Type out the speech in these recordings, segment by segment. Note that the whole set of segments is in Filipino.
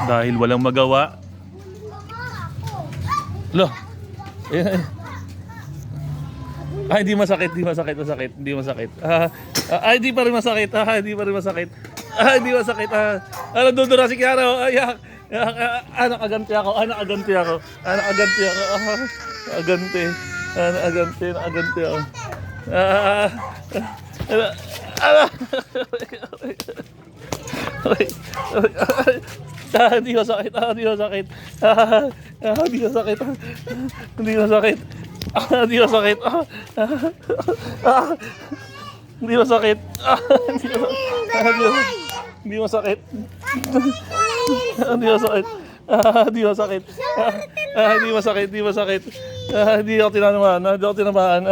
Dahil walang magawa. Lo. Ay, hindi masakit, hindi masakit, masakit, hindi masakit. Ay, hindi pa rin masakit. Hindi pa rin masakit. Hindi masakit. Ano, dudura si Kiara. Ayak. Nakaganti ako. Nakaganti ako. Nakaganti ako. Nakaganti. Nakaganti. Nakaganti ako. Hindi masakit. Hindi masakit. Hindi masakit. Hindi masakit. Hindi masakit. Hindi masakit. Hindi masakit. Hindi masakit. Hindi masakit. Hindi masakit. Hindi masakit. Hindi ako tinamaan. Hindi ako tinamaan.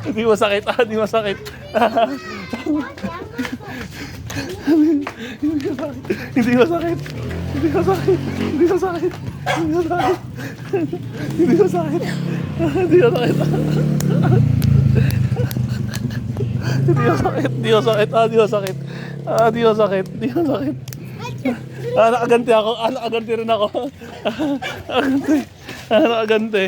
Hindi masakit. Hindi masakit. Hindi masakit. Hindi masakit. Hindi masakit. Hindi masakit. Hindi masakit. Hindi masakit. Hindi masakit. Hindi masakit. Hindi masakit. Hindi masakit. Hindi masakit. Nakaganti ako. Nakaganti rin ako. Nakaganti. Nakaganti.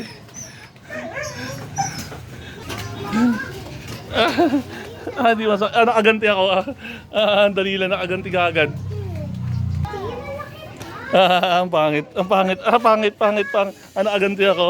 Hindi masakit. Nakaganti ako. Dali lang. Nakaganti ka agad. Ang pangit. Ang pangit. Pangit. Nakaganti ako.